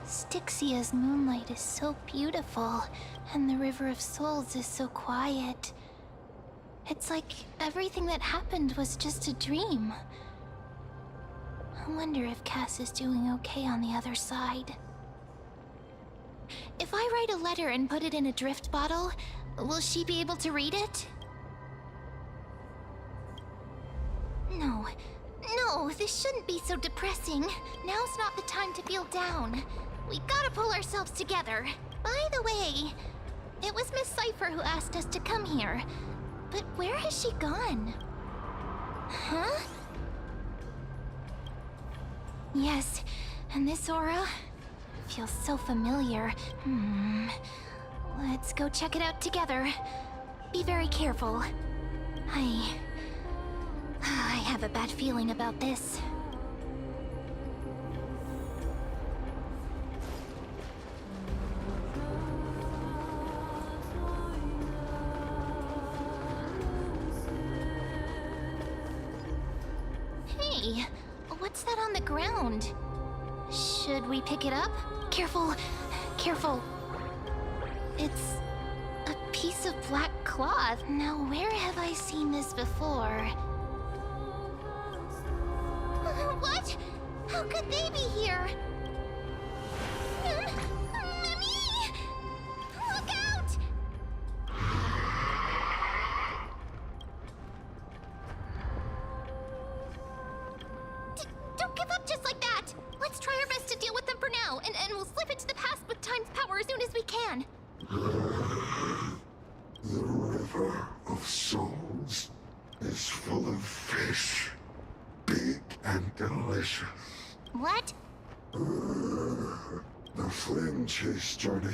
Styxia's moonlight is so beautiful, and the River of Souls is so quiet. It's like everything that happened was just a dream. I wonder if Cass is doing okay on the other side. If I write a letter and put it in a drift bottle, will she be able to read it? No, this shouldn't be so depressing. Now's not the time to feel down. We gotta pull ourselves together. By the way, it was Miss Cypher who asked us to come here. But where has she gone? Huh? Yes, and this aura feels so familiar. Let's go check it out together. Be very careful. I have a bad feeling about this. Hey, what's that on the ground? Should we pick it up? Careful, careful. It's a piece of black cloth. Now, where have I seen this before? What? How could they be here? Mimi! Look out! times power as soon as we can. The river of souls is full of fish, big and delicious. What? The flame chase journey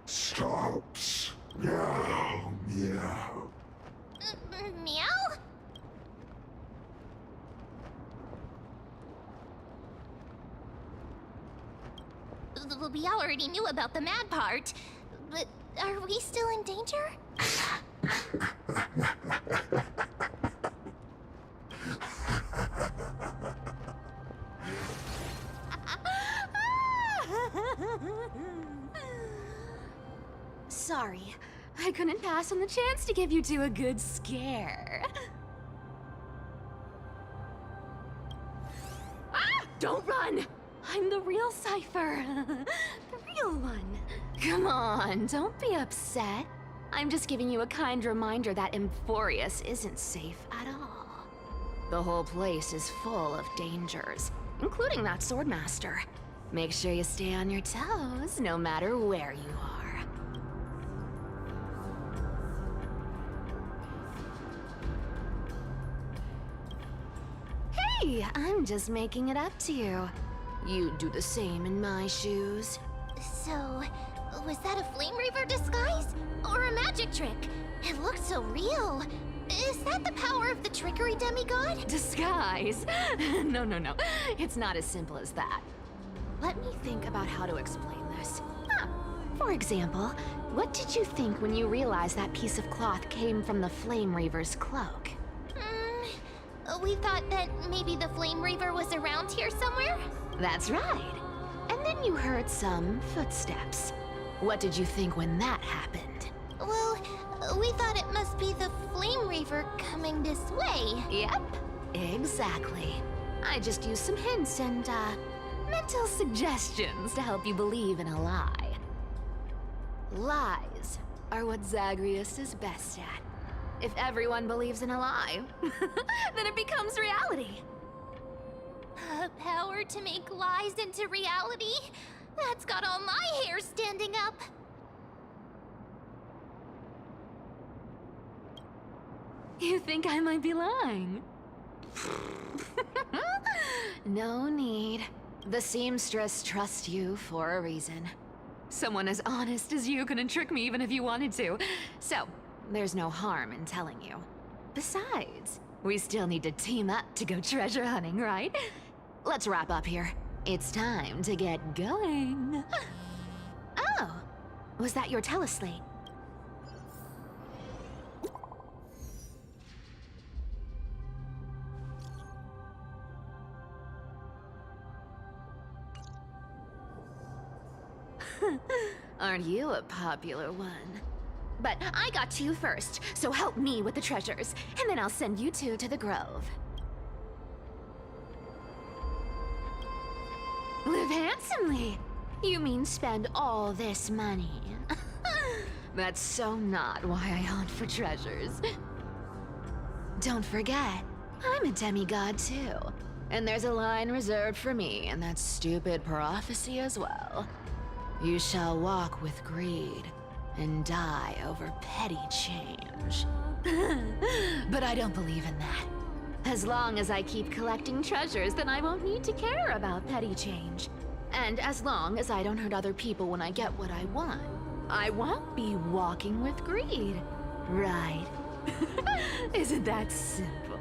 stops. Meow, meow. Meow? We already knew about the mad part, but are we still in danger? Sorry, I couldn't pass on the chance to give you two a good scare. Ah! Don't run! I'm the real Cypher. The real one. Come on, don't be upset. I'm just giving you a kind reminder that Emphorius isn't safe at all. The whole place is full of dangers, including that Swordmaster. Make sure you stay on your toes, no matter where you are. Hey, I'm just making it up to you. You'd do the same in my shoes. So, was that a Flame Reaver disguise? Or a magic trick? It looked so real. Is that the power of the trickery demigod? Disguise? No. It's not as simple as that. Let me think about how to explain this. For example, what did you think when you realized that piece of cloth came from the Flame Reaver's cloak? We thought that maybe the Flame Reaver was around here somewhere? That's right. And then you heard some footsteps. What did you think when that happened? Well, we thought it must be the Flame Reaver coming this way. Yep, exactly. I just used some hints and, mental suggestions to help you believe in a lie. Lies are what Zagreus is best at. If everyone believes in a lie, then it becomes reality. Power to make lies into reality? That's got all my hair standing up. You think I might be lying? No need. The seamstress trusts you for a reason. Someone as honest as you couldn't trick me even if you wanted to. So, there's no harm in telling you. Besides, we still need to team up to go treasure hunting, right? Let's wrap up here. It's time to get going. Oh, was that your teleslate? Aren't you a popular one? But I got to you first, so help me with the treasures, and then I'll send you two to the Grove. Live handsomely! You mean spend all this money? That's so not why I hunt for treasures. Don't forget, I'm a demigod too. And there's a line reserved for me in that stupid prophecy as well. You shall walk with greed and die over petty change. But I don't believe in that. As long as I keep collecting treasures, then I won't need to care about petty change. And as long as I don't hurt other people when I get what I want, I won't be walking with greed. Right? Isn't that simple?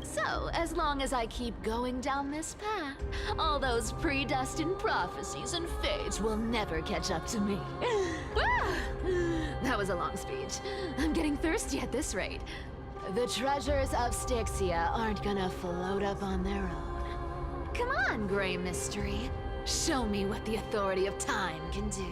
So, as long as I keep going down this path, all those predestined prophecies and fates will never catch up to me. That was a long speech. I'm getting thirsty at this rate. The treasures of Styxia aren't gonna float up on their own. Come on, Gray Mystery. Show me what the authority of time can do.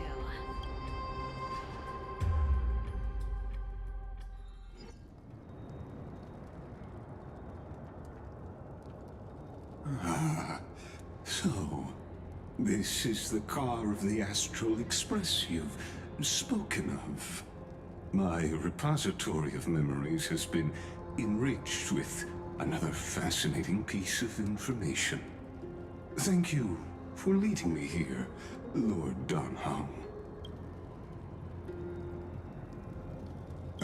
So, this is the car of the Astral Express you've spoken of. My repository of memories has been enriched with another fascinating piece of information. Thank you for leading me here, Lord Donham.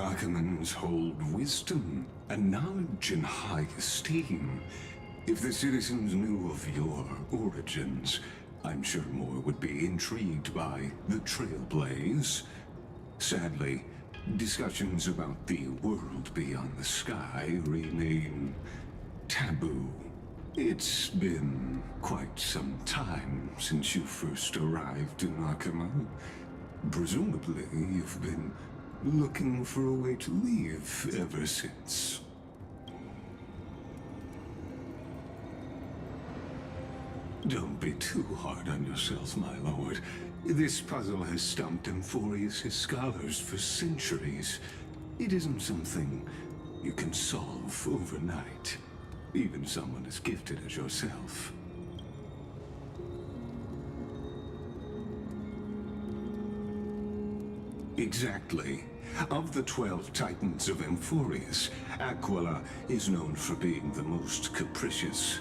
Archimans hold wisdom and knowledge in high esteem. If the citizens knew of your origins, I'm sure more would be intrigued by the Trailblaze. Sadly, discussions about the world beyond the sky remain taboo. It's been quite some time since you first arrived in Akima. Presumably, you've been looking for a way to leave ever since. Don't be too hard on yourself, my lord. This puzzle has stumped Emphorius' scholars for centuries. It isn't something you can solve overnight. Even someone as gifted as yourself. Exactly. Of the 12 Titans of Emphorius, Aquila is known for being the most capricious.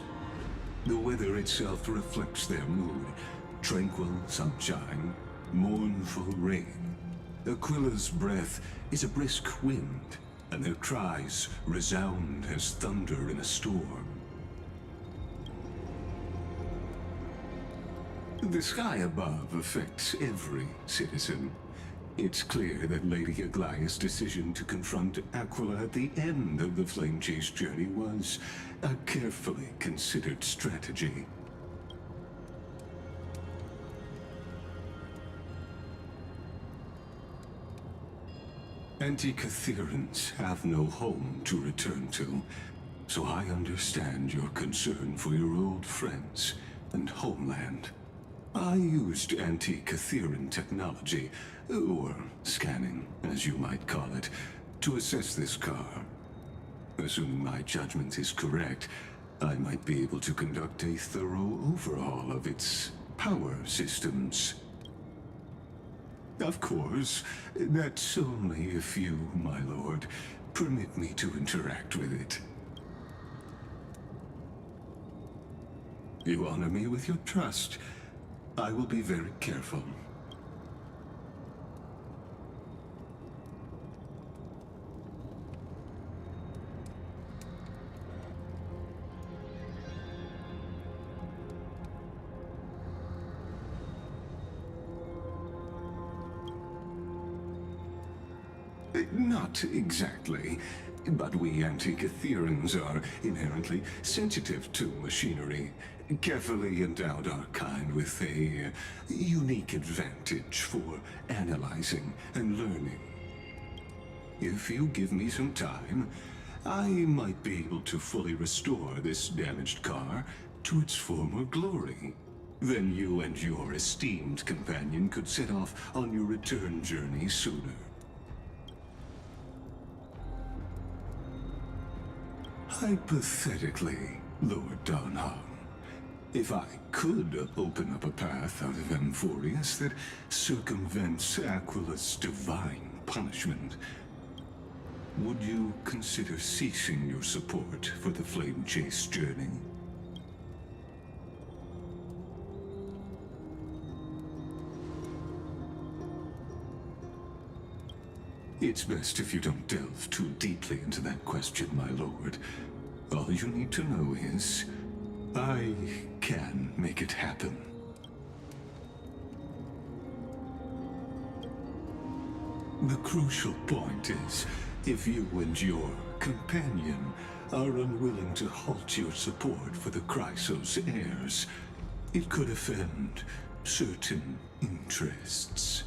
The weather itself reflects their mood. Tranquil sunshine, mournful rain. Aquila's breath is a brisk wind, and their cries resound as thunder in a storm. The sky above affects every citizen. It's clear that Lady Aglaya's decision to confront Aquila at the end of the Flame Chase journey was a carefully considered strategy. Anti-Catherians have no home to return to, so I understand your concern for your old friends and homeland. I used anti-Catherian technology, or scanning, as you might call it, to assess this car. Assuming my judgment is correct, I might be able to conduct a thorough overhaul of its power systems. Of course, that's only if you, my lord, permit me to interact with it. You honor me with your trust. I will be very careful. Not exactly, but we anti-Catherians are inherently sensitive to machinery. Carefully endowed our kind with a unique advantage for analyzing and learning. If you give me some time, I might be able to fully restore this damaged car to its former glory. Then you and your esteemed companion could set off on your return journey sooner. Hypothetically, Lord Donham, if I could open up a path out of Emphorius that circumvents Aquila's divine punishment, would you consider ceasing your support for the Flame Chase journey? It's best if you don't delve too deeply into that question, my lord. All you need to know is, I can make it happen. The crucial point is, if you and your companion are unwilling to halt your support for the Chrysos heirs, it could offend certain interests.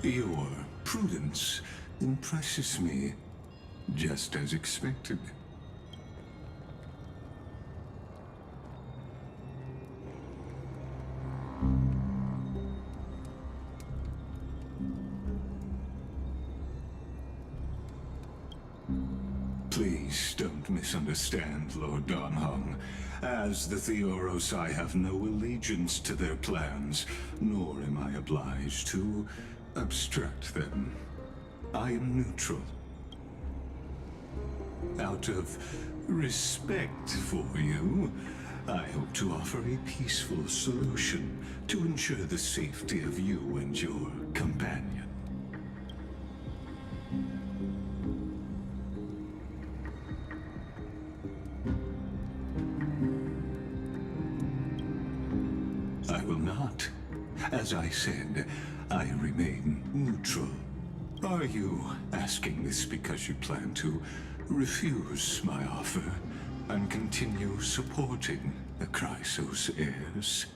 Your prudence impresses me, just as expected. Please don't misunderstand, Lord Donhong. As the Theoros, I have no allegiance to their plans, nor am I obliged to obstruct them. I am neutral. Out of respect for you, I hope to offer a peaceful solution to ensure the safety of you and your companion. I will not. As I said, I remain neutral. Are you asking this because you plan to refuse my offer and continue supporting the Chrysos heirs?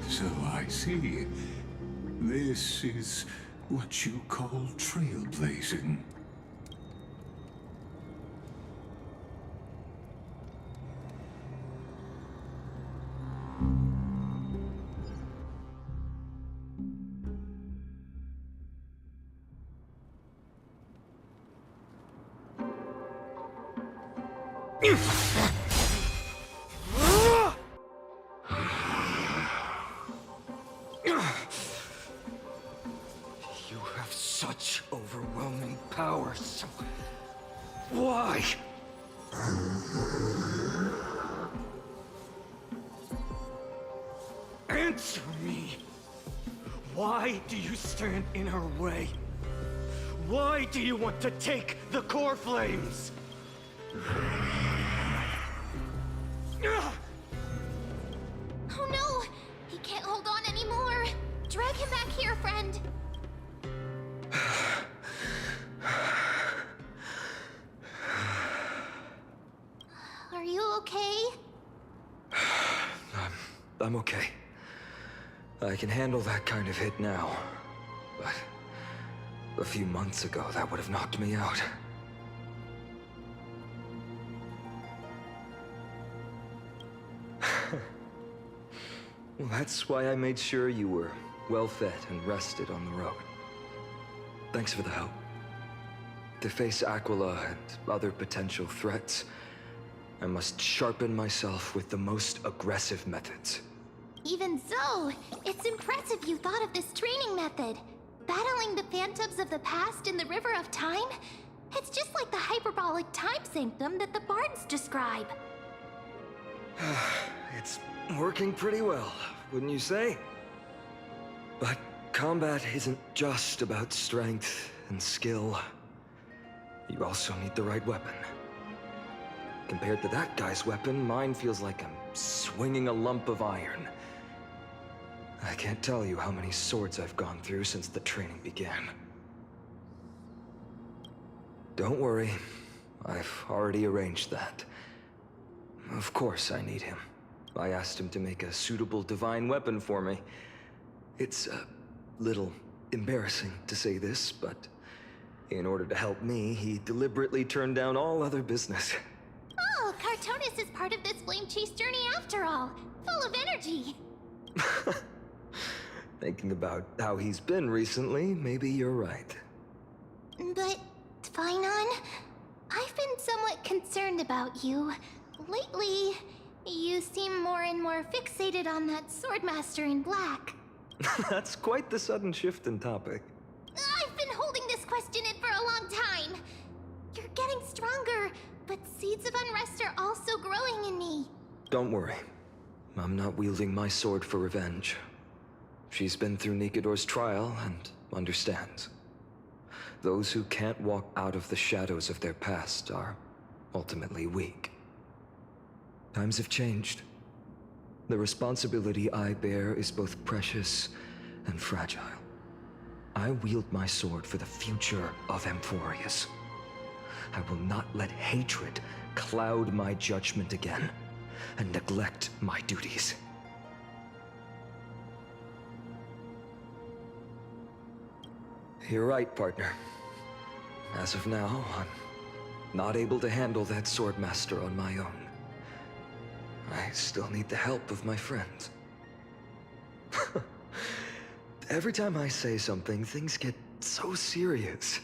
So I see. This is what you call trailblazing. You have such overwhelming power, so why? Answer me! Why do you stand in our way? Why do you want to take the core flames? Oh no! He can't hold on anymore! Drag him back here, friend! Are you okay? I'm okay. I can handle that kind of hit now. But a few months ago, that would have knocked me out. Well, that's why I made sure you were well-fed and rested on the road. Thanks for the help. To face Aquila and other potential threats, I must sharpen myself with the most aggressive methods. Even so, it's impressive you thought of this training method. Battling the phantoms of the past in the River of Time? It's just like the hyperbolic time sanctum that the bards describe. It's working pretty well, wouldn't you say? But combat isn't just about strength and skill. You also need the right weapon. Compared to that guy's weapon, mine feels like I'm swinging a lump of iron. I can't tell you how many swords I've gone through since the training began. Don't worry, I've already arranged that. Of course I need him. I asked him to make a suitable divine weapon for me. It's a little embarrassing to say this, but in order to help me, he deliberately turned down all other business. Oh, Cartonis is part of this flame chase journey after all. Full of energy. Thinking about how he's been recently, maybe you're right. But, Phainon, I've been somewhat concerned about you. Lately, you seem more and more fixated on that swordmaster in black. That's quite the sudden shift in topic. I've been holding this question in for a long time. You're getting stronger, but seeds of unrest are also growing in me. Don't worry. I'm not wielding my sword for revenge. She's been through Nikador's trial and understands. Those who can't walk out of the shadows of their past are ultimately weak. Times have changed. The responsibility I bear is both precious and fragile. I wield my sword for the future of Amphorius. I will not let hatred cloud my judgment again and neglect my duties. You're right, partner. As of now, I'm not able to handle that swordmaster on my own. I still need the help of my friends. Every time I say something, things get so serious.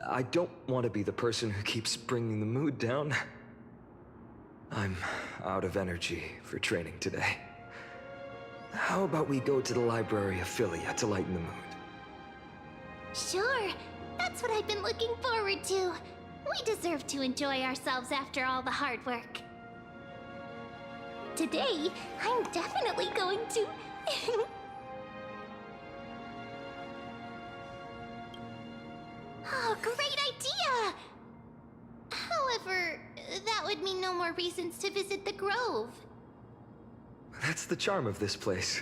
I don't want to be the person who keeps bringing the mood down. I'm out of energy for training today. How about we go to the library of Philia to lighten the mood? Sure, that's what I've been looking forward to. We deserve to enjoy ourselves after all the hard work. Today, I'm definitely going to... Oh, great idea! However, that would mean no more reasons to visit the Grove. That's the charm of this place.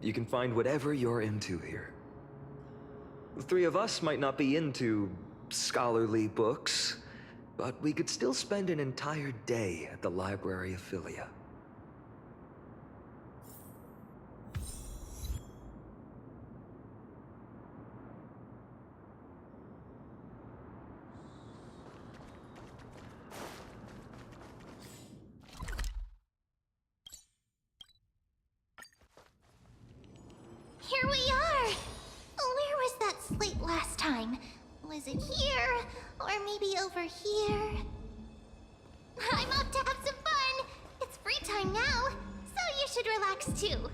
You can find whatever you're into here. The three of us might not be into scholarly books, but we could still spend an entire day at the library of Philia. Here we are! Where was that slate last time? Was it here? Or maybe over here? I'm off to have some fun! It's free time now, so you should relax too.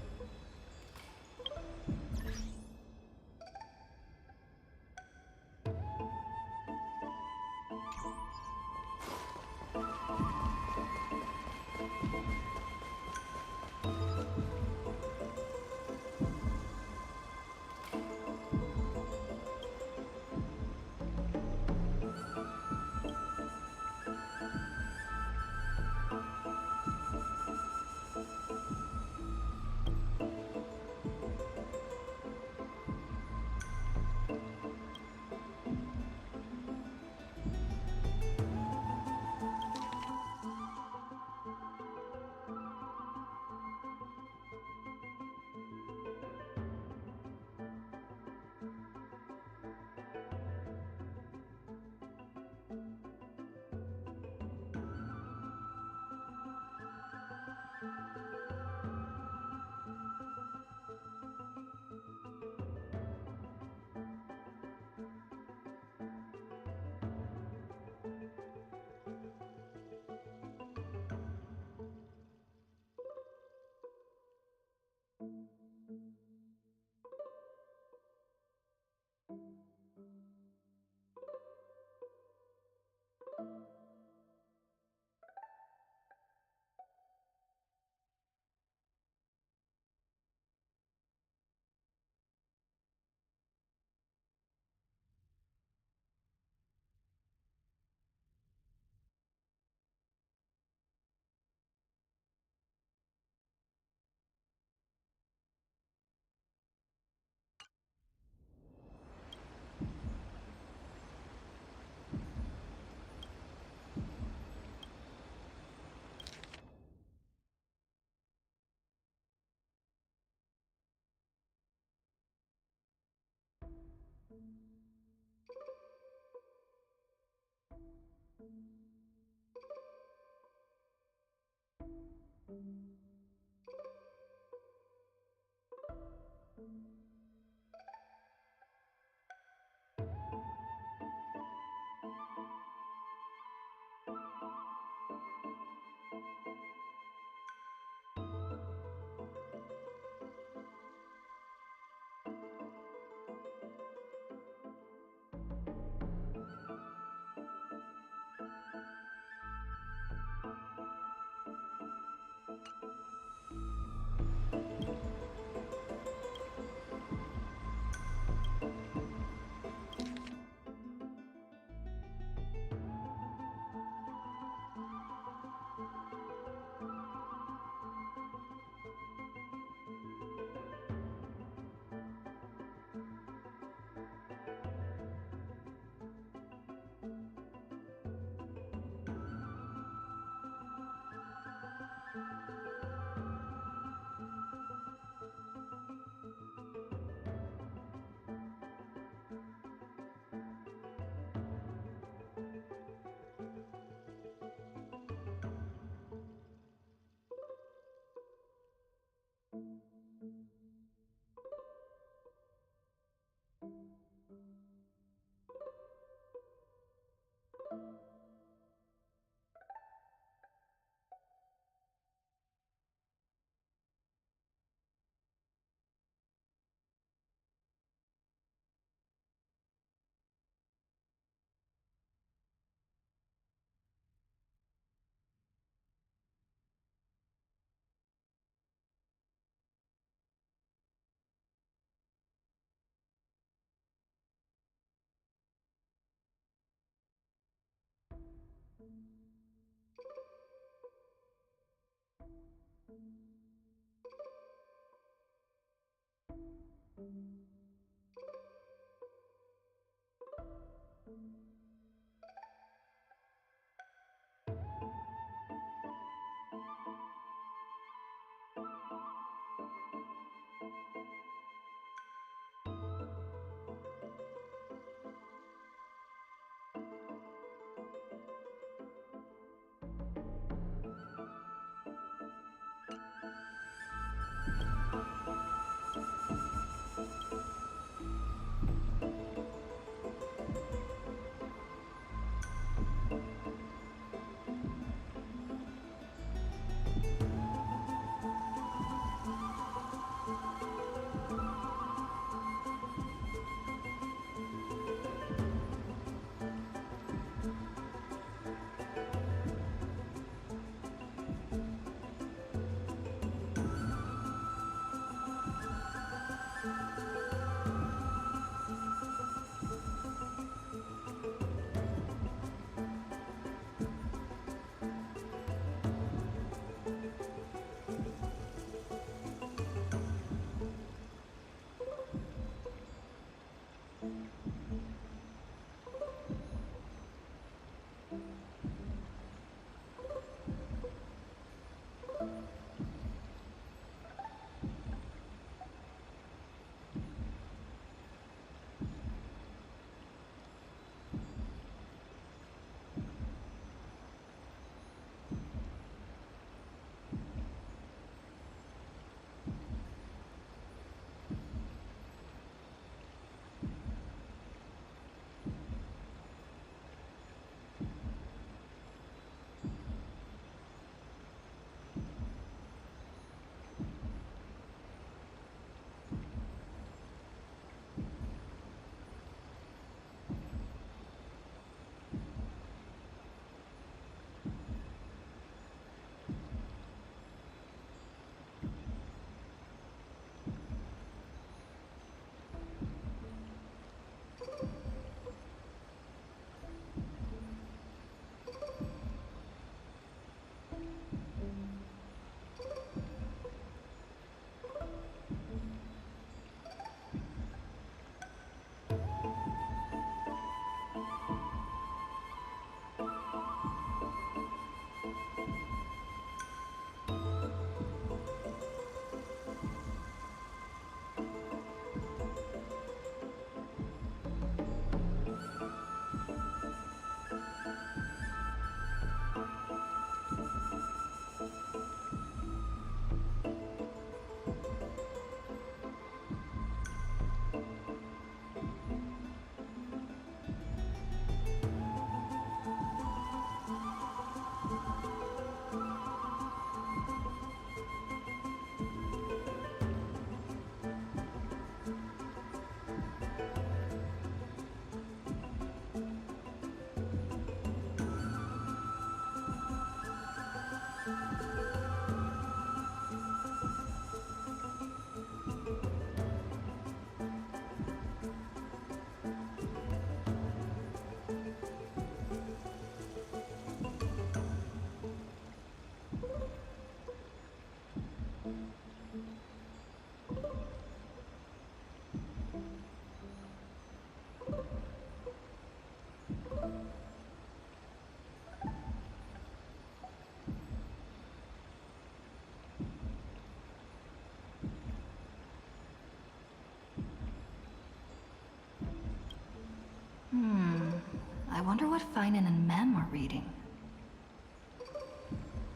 I wonder what Finan and Mem are reading.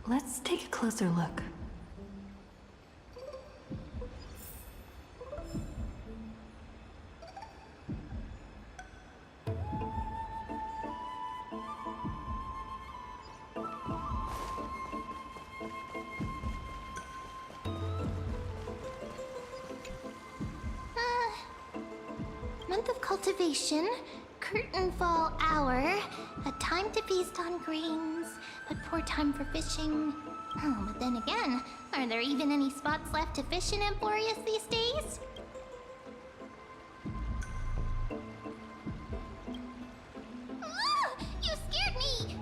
Let's take a closer look. month of cultivation, curtain fall hour, a time to feast on grains, but poor time for fishing. Oh, but then again, are there even any spots left to fish in Emporius these days? Ah, you scared me!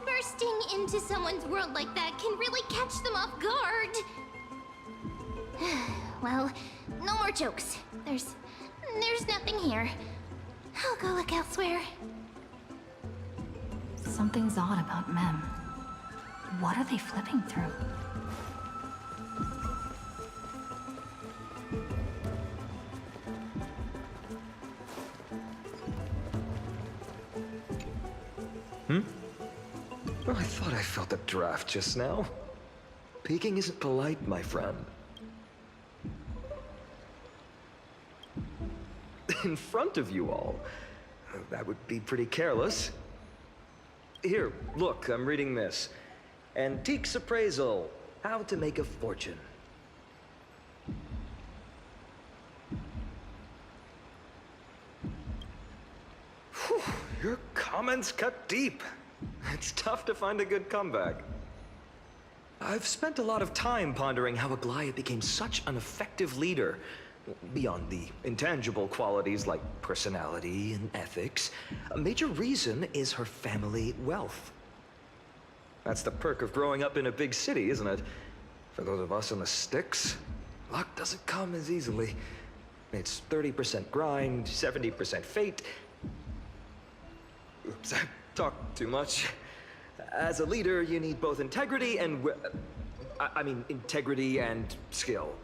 Bursting into someone's world like that can really catch them off guard. Well, no more jokes. There's nothing here. I'll go look elsewhere. Something's odd about Mem. What are they flipping through? Oh, I thought I felt a draft just now. Peeking isn't polite, my friend. In front of you all. That would be pretty careless. Here, look, I'm reading this. Antiques Appraisal. How to make a fortune. Whew, your comments cut deep. It's tough to find a good comeback. I've spent a lot of time pondering how Aglaia became such an effective leader. Beyond the intangible qualities like personality and ethics, a major reason is her family wealth. That's the perk of growing up in a big city, isn't it? For those of us in the sticks, luck doesn't come as easily. It's 30% grind, 70% fate. Oops, I talked too much. As a leader, you need both integrity and integrity and skill.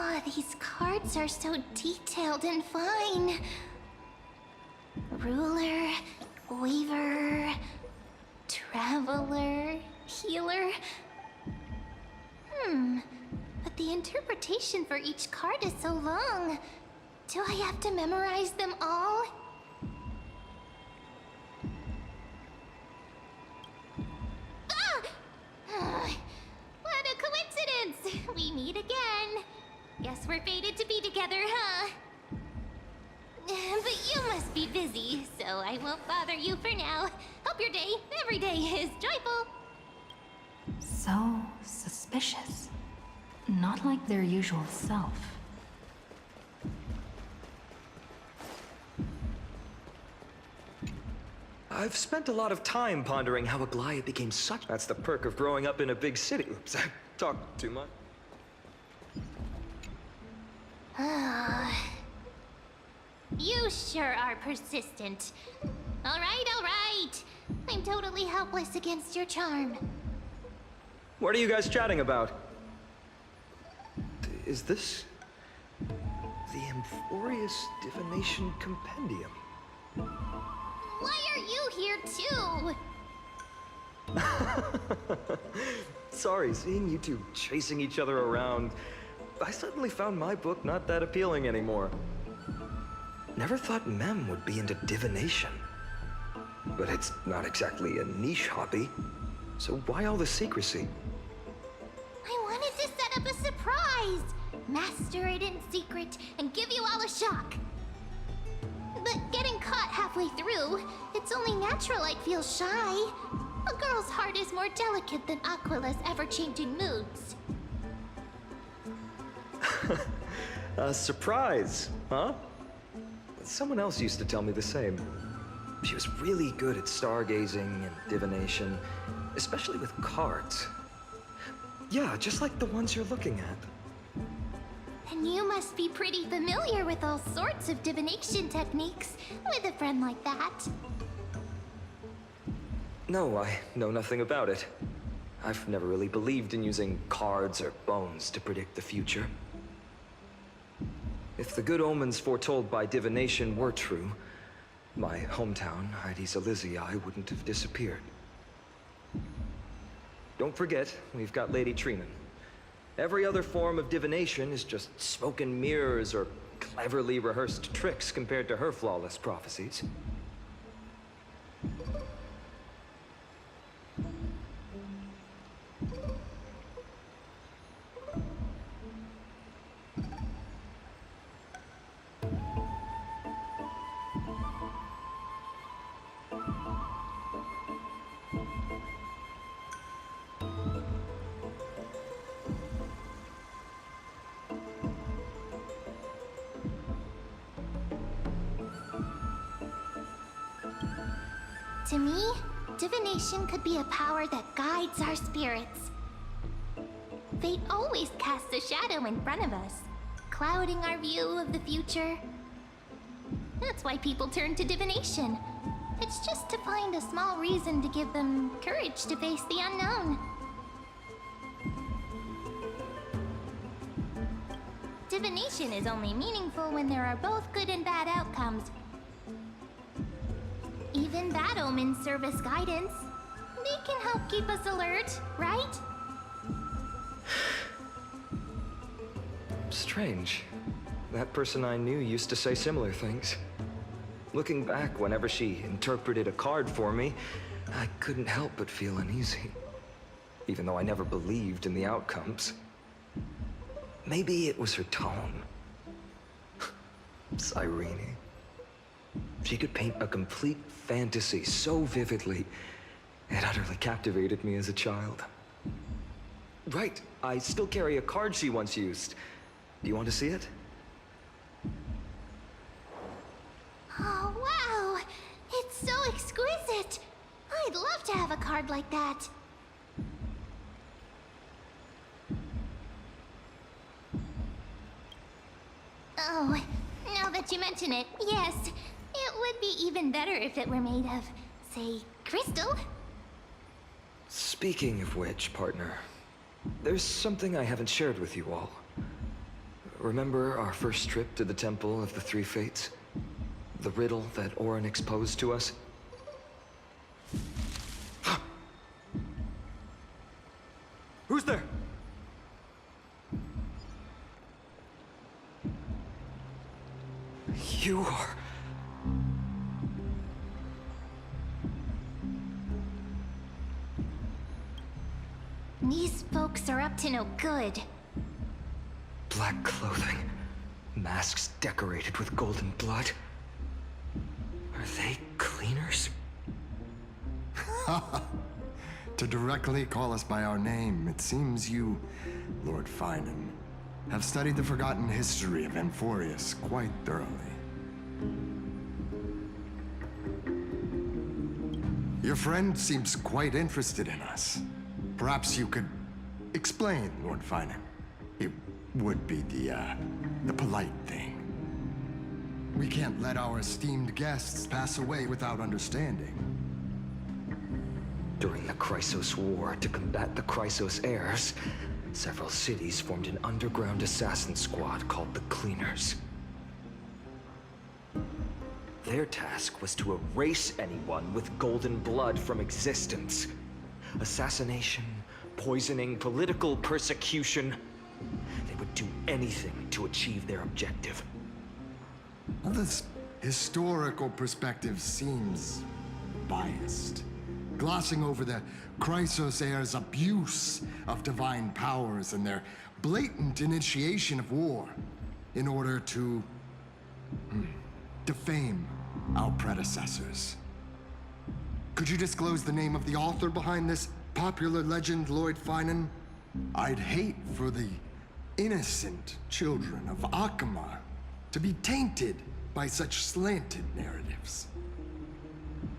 Oh, these cards are so detailed and fine. Ruler, weaver, traveler, healer. But the interpretation for each card is so long. Do I have to memorize them all? What a coincidence! We meet again. Guess we're fated to be together, huh? But you must be busy, so I won't bother you for now. Hope your day, every day, is joyful. So suspicious. Not like their usual self. I've spent a lot of time pondering how Aglaya became such. That's the perk of growing up in a big city. Oops, I talked too much. You sure are persistent. All right. I'm totally helpless against your charm. What are you guys chatting about? Is this the Amphorious Divination Compendium? Why are you here too? Sorry, seeing you two chasing each other around, I suddenly found my book not that appealing anymore. Never thought Mem would be into divination. But it's not exactly a niche hobby, so why all the secrecy? I wanted to set up a surprise! Master it in secret and give you all a shock. But getting caught halfway through, it's only natural I'd feel shy. A girl's heart is more delicate than Aquila's ever-changing moods. A surprise, huh? Someone else used to tell me the same. She was really good at stargazing and divination, especially with cards. Yeah, just like the ones you're looking at. And you must be pretty familiar with all sorts of divination techniques with a friend like that. No, I know nothing about it. I've never really believed in using cards or bones to predict the future. If the good omens foretold by divination were true, my hometown, Hydes Elysiae, wouldn't have disappeared. Don't forget, we've got Lady Trinan. Every other form of divination is just smoke and mirrors or cleverly rehearsed tricks compared to her flawless prophecies. To me, divination could be a power that guides our spirits. Fate always casts a shadow in front of us, clouding our view of the future. That's why people turn to divination. It's just to find a small reason to give them courage to face the unknown. Divination is only meaningful when there are both good and bad outcomes. Even bad omens serve as guidance. They can help keep us alert, right? Strange. That person I knew used to say similar things. Looking back, whenever she interpreted a card for me, I couldn't help but feel uneasy. Even though I never believed in the outcomes. Maybe it was her tone. Cyrene. She could paint a complete fantasy so vividly, it utterly captivated me as a child. Right, I still carry a card she once used. Do you want to see it? Oh, wow! It's so exquisite! I'd love to have a card like that. Oh, now that you mention it, yes. It would be even better if it were made of, say, crystal. Speaking of which, partner, there's something I haven't shared with you all. Remember our first trip to the Temple of the Three Fates? The riddle that Orin exposed to us? Who's there? You are... These folks are up to no good. Black clothing, masks decorated with golden blood. Are they cleaners? To directly call us by our name, it seems you, Lord Finan, have studied the forgotten history of Amphorius quite thoroughly. Your friend seems quite interested in us. Perhaps you could explain, Lord Finan. It would be the polite thing. We can't let our esteemed guests pass away without understanding. During the Chrysos War, to combat the Chrysos heirs, several cities formed an underground assassin squad called the Cleaners. Their task was to erase anyone with golden blood from existence. Assassination, poisoning, political persecution. They would do anything to achieve their objective. Well, this historical perspective seems biased, glossing over the Chrysos heirs' abuse of divine powers and their blatant initiation of war in order to defame our predecessors. Could you disclose the name of the author behind this popular legend, Lord Finan? I'd hate for the innocent children of Akamar to be tainted by such slanted narratives.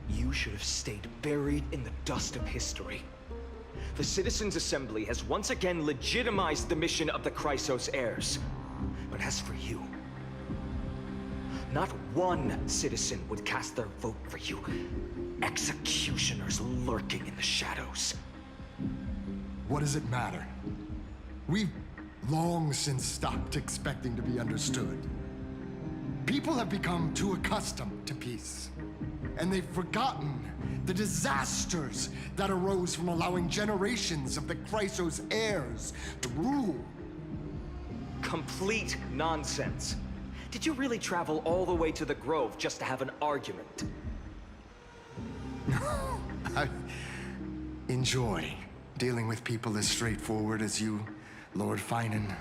You should have stayed buried in the dust of history. The Citizens' Assembly has once again legitimized the mission of the Chrysos heirs. But as for you, not one citizen would cast their vote for you. Executioners lurking in the shadows. What does it matter? We've long since stopped expecting to be understood. People have become too accustomed to peace, and they've forgotten the disasters that arose from allowing generations of the Chrysos heirs to rule. Complete nonsense. Did you really travel all the way to the Grove just to have an argument? I enjoy dealing with people as straightforward as you, Lord Finan.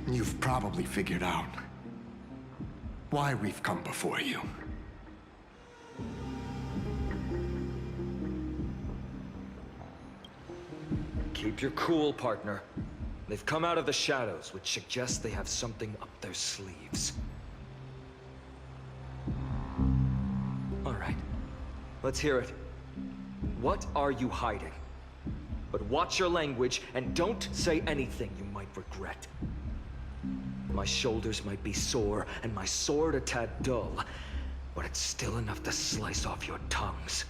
You've probably figured out why we've come before you. Keep your cool, partner. They've come out of the shadows, which suggests they have something up their sleeves. All right. Let's hear it. What are you hiding? But watch your language and don't say anything you might regret. My shoulders might be sore and my sword a tad dull, but it's still enough to slice off your tongues.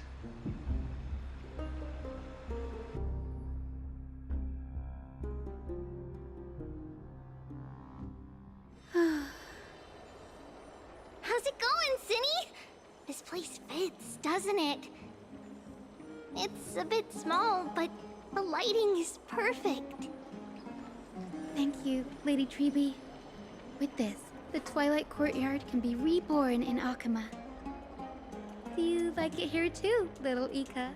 How's it going, Cinny? This place fits, doesn't it? It's a bit small, but the lighting is perfect. Thank you, Lady Treby. With this, the Twilight Courtyard can be reborn in Akama. Do you like it here too, little Ika?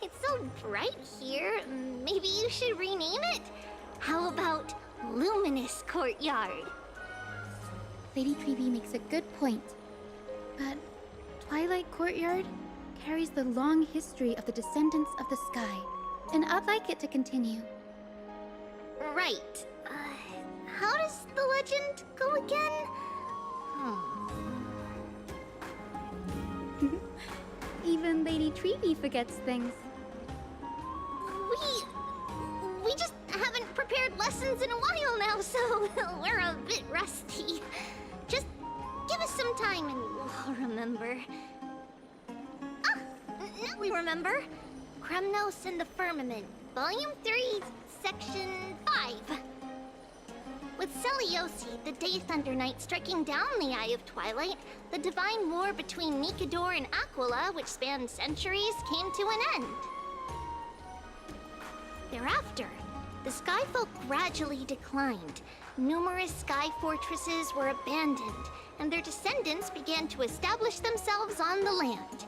It's so bright here. Maybe you should rename it? How about Luminous Courtyard? Lady Treby makes a good point. But Twilight Courtyard carries the long history of the descendants of the sky, and I'd like it to continue. Right. How does the legend go again? Even Lady Treby forgets things. We just haven't prepared lessons in a while now, so we're a bit rusty. Just give us some time and we'll remember. Ah! Now we remember. Kremnos and the Firmament, Volume 3, Section 5. With Seliosi, the Day Thunder Knight, striking down the Eye of Twilight, the divine war between Nikador and Aquila, which spanned centuries, came to an end. Thereafter, the Skyfolk gradually declined. Numerous sky fortresses were abandoned, and their descendants began to establish themselves on the land.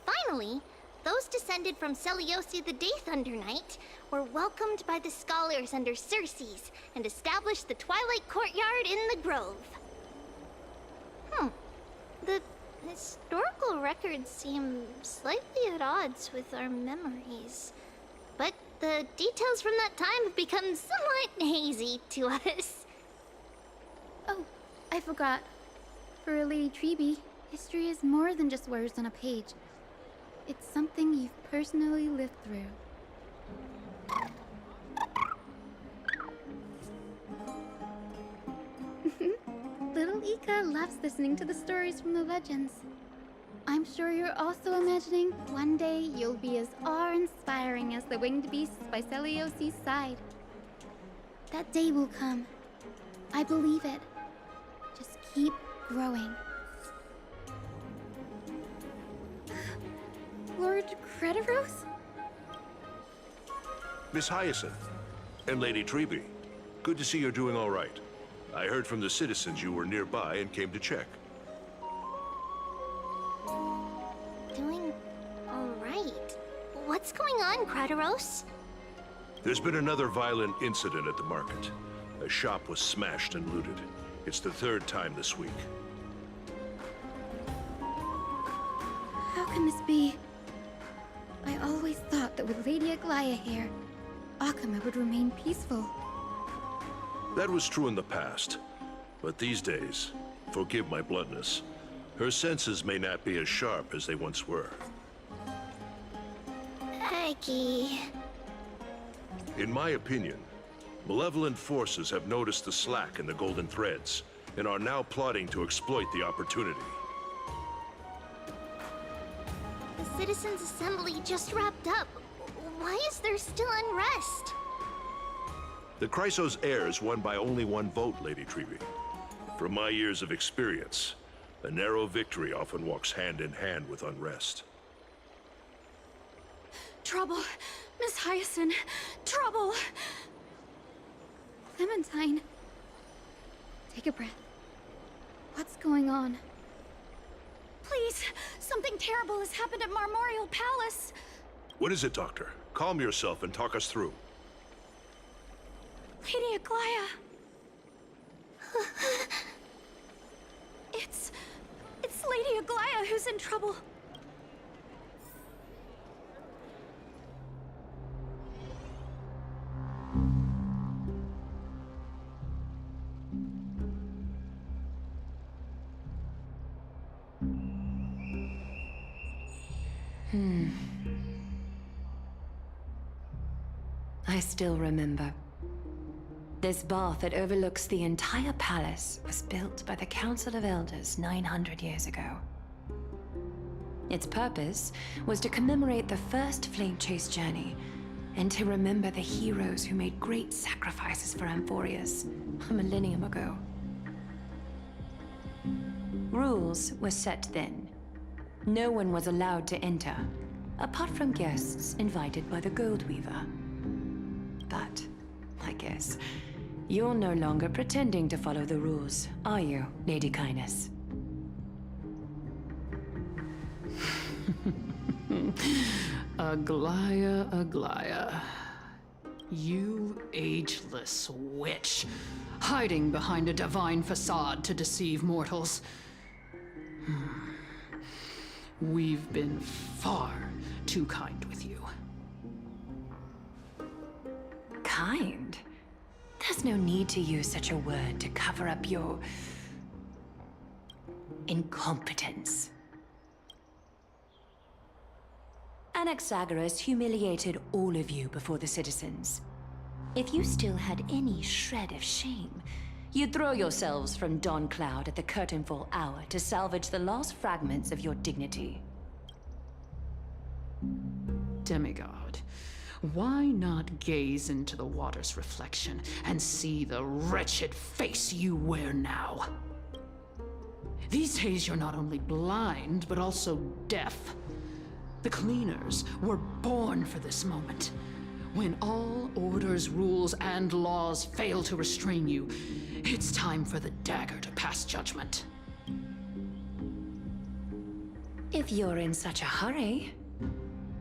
Finally, those descended from Seliosi the Day Thunder Knight were welcomed by the scholars under Circes and established the Twilight Courtyard in the Grove. The historical records seem slightly at odds with our memories. But the details from that time have become somewhat hazy to us. Oh, I forgot. For a Lady Treby, history is more than just words on a page. It's something you've personally lived through. Little Ika loves listening to the stories from the legends. I'm sure you're also imagining one day you'll be as awe-inspiring as the winged beasts by Seliosi's side. That day will come. I believe it. Just keep growing. Lord Crediros? Miss Hyacinth and Lady Treby, good to see you're doing all right. I heard from the citizens you were nearby and came to check. Doing all right. What's going on, Crediros? There's been another violent incident at the market. A shop was smashed and looted. It's the third time this week. How can this be? I always thought that with Lady Aglaya here, Akama would remain peaceful. That was true in the past, but these days, forgive my bluntness, her senses may not be as sharp as they once were. Aggie. In my opinion, malevolent forces have noticed the slack in the Golden Threads and are now plotting to exploit the opportunity. The Citizens' Assembly just wrapped up. Why is there still unrest? The Chrysos heirs won by only one vote, Lady Treby. From my years of experience, a narrow victory often walks hand in hand with unrest. Trouble! Miss Hyacinth! Trouble! Clementine. Take a breath. What's going on? Please! Something terrible has happened at Marmorial Palace! What is it, Doctor? Calm yourself and talk us through. Lady Aglaya! It's Lady Aglaya who's in trouble. I still remember. This bath that overlooks the entire palace was built by the Council of Elders 900 years ago. Its purpose was to commemorate the first flame chase journey and to remember the heroes who made great sacrifices for Amphorius a millennium ago. Rules were set then. No one was allowed to enter, apart from guests invited by the Gold Weaver. But, I guess, you're no longer pretending to follow the rules, are you, Lady Kindness? Aglaia. You ageless witch, hiding behind a divine facade to deceive mortals. We've been far too kind with you. Kind? There's no need to use such a word to cover up your incompetence. Anaxagoras humiliated all of you before the citizens. If you still had any shred of shame, you'd throw yourselves from Dawn Cloud at the curtainfall hour to salvage the last fragments of your dignity. Demigod, why not gaze into the water's reflection and see the wretched face you wear now? These days you're not only blind, but also deaf. The cleaners were born for this moment. When all orders, rules, and laws fail to restrain you, it's time for the dagger to pass judgment. If you're in such a hurry,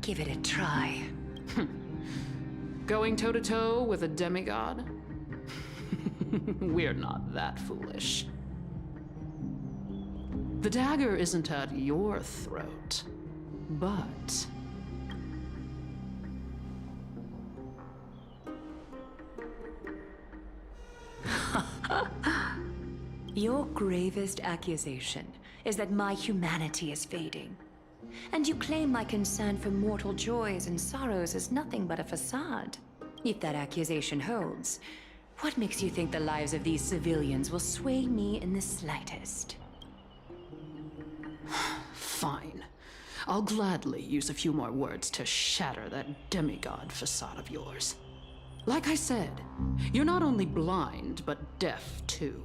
give it a try. Going toe-to-toe with a demigod? We're not that foolish. The dagger isn't at your throat, but... Your gravest accusation is that my humanity is fading. And you claim my concern for mortal joys and sorrows is nothing but a facade. If that accusation holds, what makes you think the lives of these civilians will sway me in the slightest? Fine. I'll gladly use a few more words to shatter that demigod facade of yours. Like I said, you're not only blind, but deaf too.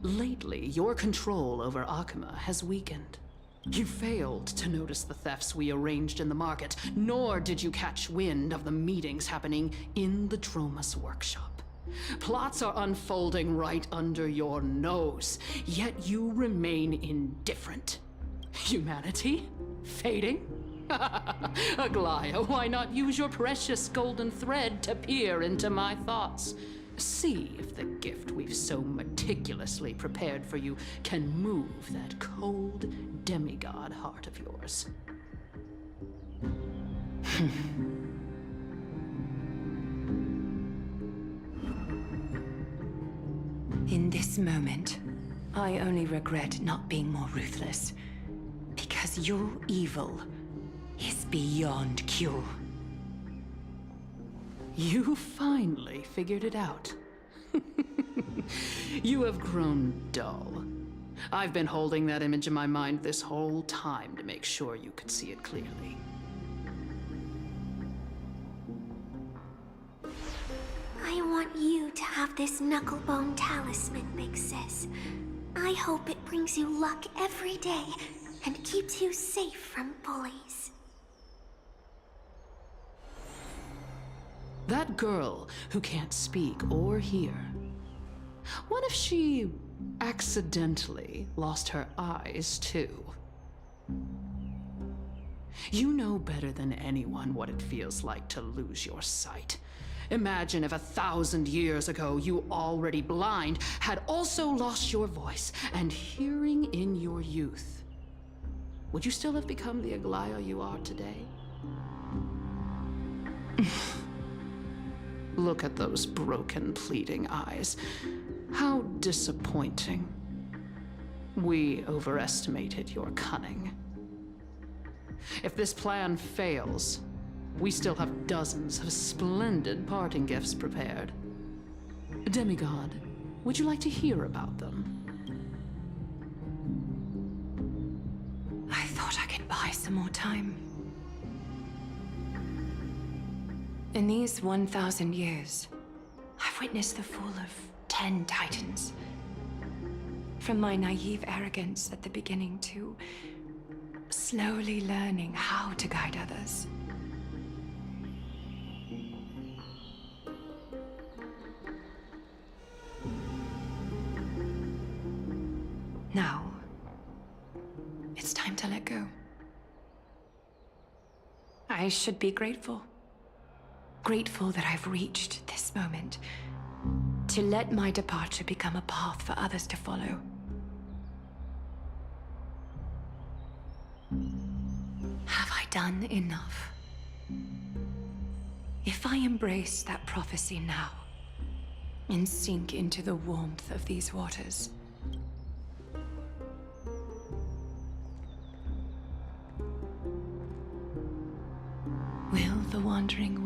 Lately, your control over Akima has weakened. You failed to notice the thefts we arranged in the market, nor did you catch wind of the meetings happening in the Droma's workshop. Plots are unfolding right under your nose, yet you remain indifferent. Humanity? Fading? Aglaia, why not use your precious golden thread to peer into my thoughts? See if the gift we've so meticulously prepared for you can move that cold demigod heart of yours. In this moment, I only regret not being more ruthless. Because your evil is beyond cure. You finally figured it out. You have grown dull. I've been holding that image in my mind this whole time to make sure you could see it clearly. I want you to have this knucklebone talisman, Big Sis. I hope it brings you luck every day and keeps you safe from bullies. That girl who can't speak or hear. What if she accidentally lost her eyes too? You know better than anyone what it feels like to lose your sight. Imagine if 1,000 years ago you, already blind, had also lost your voice and hearing in your youth. Would you still have become the Aglaia you are today? Look at those broken, pleading eyes. How disappointing. We overestimated your cunning. If this plan fails, we still have dozens of splendid parting gifts prepared. Demigod, would you like to hear about them? I thought I could buy some more time. In these 1,000 years, I've witnessed the fall of 10 titans. From my naive arrogance at the beginning to slowly learning how to guide others. Now, it's time to let go. I should be grateful. Grateful that I've reached this moment. To let my departure become a path for others to follow. Have I done enough? If I embrace that prophecy now, and sink into the warmth of these waters, will the wandering